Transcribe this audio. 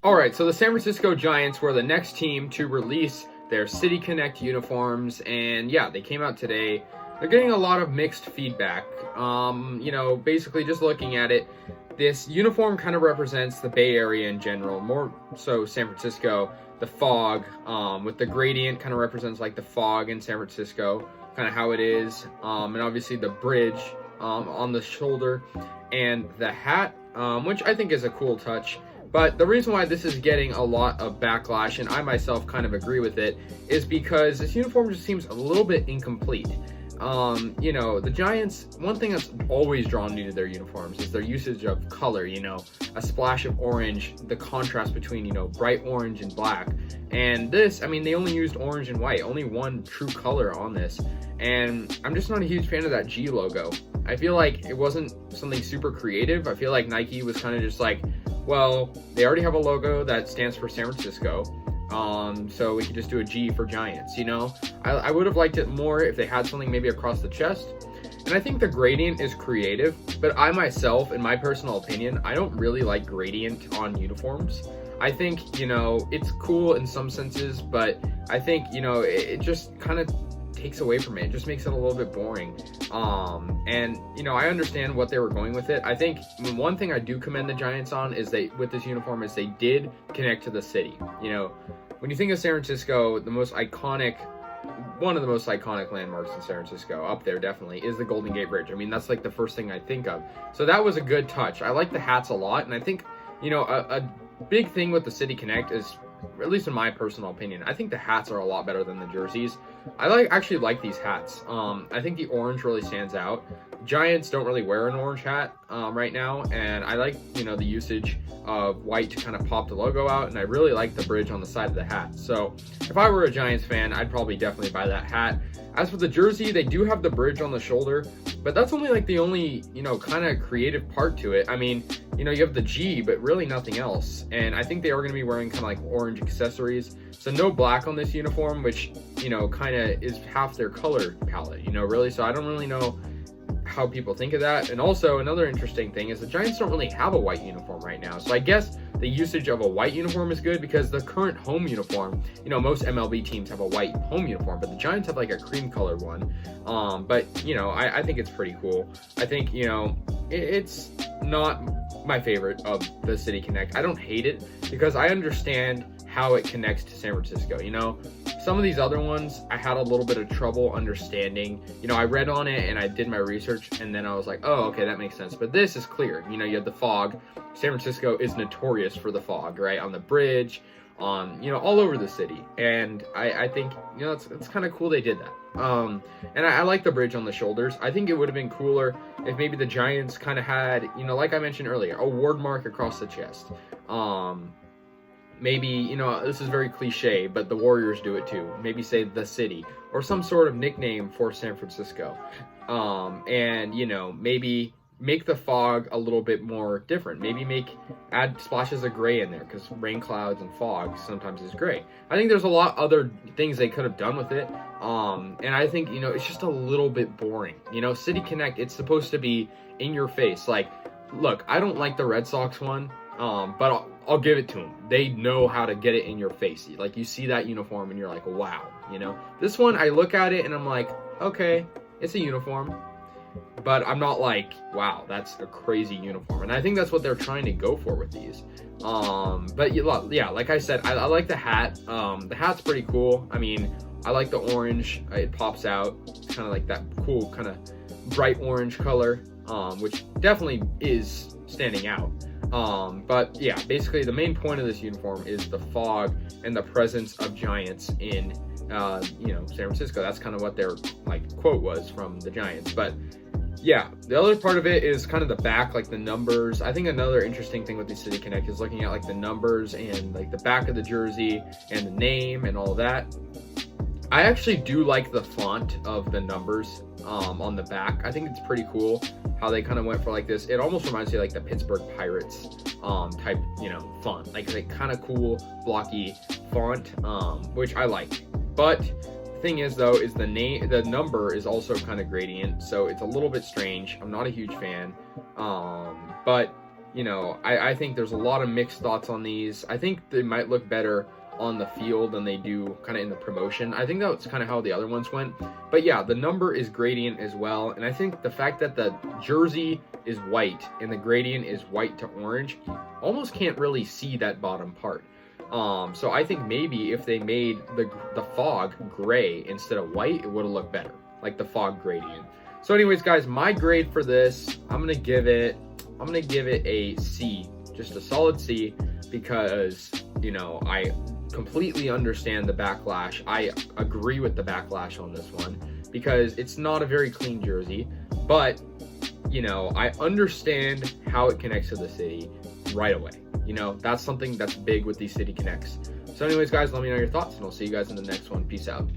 All right, so the San Francisco Giants were the next team to release their City Connect uniforms, and yeah, they came out today. They're getting a lot of mixed feedback. Basically just looking at it, this uniform kind of represents the Bay Area in general, more so San Francisco. The fog, with the gradient, kind of represents like the fog in San Francisco, kind of how it is, and obviously the bridge on the shoulder, and the hat, which I think is a cool touch. But the reason why this is getting a lot of backlash, and I myself kind of agree with it, is because this uniform just seems a little bit incomplete. The Giants, one thing that's always drawn me to their uniforms is their usage of color, a splash of orange, the contrast between, bright orange and black. And this, they only used orange and white, only one true color on this. And I'm just not a huge fan of that G logo. I feel like it wasn't something super creative. I feel like Nike was kind of just like, well, they already have a logo that stands for San Francisco. So we could just do a G for Giants, I would have liked it more if they had something maybe across the chest. And I think the gradient is creative, but I myself, in my personal opinion, I don't really like gradient on uniforms. I think, it's cool in some senses, but I think, it just kind of takes away from it. It just makes it a little bit boring. I understand what they were going with it. I think one thing I do commend the Giants on is with this uniform is they did connect to the city. When you think of San Francisco, one of the most iconic landmarks in San Francisco, up there definitely, is the Golden Gate Bridge. That's like the first thing I think of. So that was a good touch. I like the hats a lot, and I think, a big thing with the City Connect is, at least in my personal opinion, I think the hats are a lot better than the jerseys. I actually like these hats. I think the orange really stands out. Giants don't really wear an orange hat right now, and I like the usage of white to kind of pop the logo out, and I really like the bridge on the side of the hat. So if I were a Giants fan, I'd probably definitely buy that hat. As for the jersey, they do have the bridge on the shoulder, but that's only like the only kind of creative part to it. You have the G, but really nothing else. And I think they are going to be wearing kind of like orange accessories. So no black on this uniform, which, kind of is half their color palette, really. So I don't really know how people think of that. And also another interesting thing is the Giants don't really have a white uniform right now. So I guess the usage of a white uniform is good because the current home uniform, most MLB teams have a white home uniform, but the Giants have like a cream colored one. I think it's pretty cool. I think, it's not my favorite of the City Connect. I don't hate it because I understand how it connects to San Francisco. Some of these other ones I had a little bit of trouble understanding. I read on it and I did my research, and then I was like, oh, okay, that makes sense. But this is clear. You have the fog. San Francisco is notorious for the fog, right? On the bridge, on, all over the city. And I think, it's kind of cool they did that. And I like the bridge on the shoulders. I think it would have been cooler if maybe the Giants kind of had, like I mentioned earlier, a word mark across the chest. Maybe, this is very cliche, but the Warriors do it too. Maybe say the city or some sort of nickname for San Francisco. Maybe make the fog a little bit more different. Maybe add splashes of gray in there because rain clouds and fog sometimes is gray. I think there's a lot other things they could have done with it. And I think, it's just a little bit boring. City Connect, it's supposed to be in your face. Like, look, I don't like the Red Sox one. But I'll give it to them. They know how to get it in your face. Like, you see that uniform and you're like, wow, This one, I look at it and I'm like, okay, it's a uniform. But I'm not like, wow, that's a crazy uniform. And I think that's what they're trying to go for with these. But yeah, like I said, I like the hat. The hat's pretty cool. I like the orange. It pops out. It's kind of like that cool kind of bright orange color, which definitely is standing out. But yeah, basically the main point of this uniform is the fog and the presence of Giants in, San Francisco. That's kind of what their quote was from the Giants. But yeah, the other part of it is kind of the back, like the numbers. I think another interesting thing with the City Connect is looking at the numbers and the back of the jersey and the name and all that. I actually do like the font of the numbers on the back. I think it's pretty cool how they kind of went for this. It almost reminds me of the Pittsburgh Pirates type, font. Like kind of cool, blocky font, which I like. But the thing is, though, is the number is also kind of gradient, so it's a little bit strange. I'm not a huge fan. But you know, I think there's a lot of mixed thoughts on these. I think they might look better on the field than they do kind of in the promotion. I think that's kind of how the other ones went. But yeah, the number is gradient as well. And I think the fact that the jersey is white and the gradient is white to orange, almost can't really see that bottom part. So I think maybe if they made the fog gray instead of white, it would have looked better, like the fog gradient. So anyways, guys, my grade for this, I'm gonna give it a C, just a solid C, because, you know, I completely understand the backlash. I agree with the backlash on this one because it's not a very clean jersey, but, you know, I understand how it connects to the city right away. You know, that's something that's big with these City Connects. So anyways, guys, let me know your thoughts, and I'll see you guys in the next one. Peace out.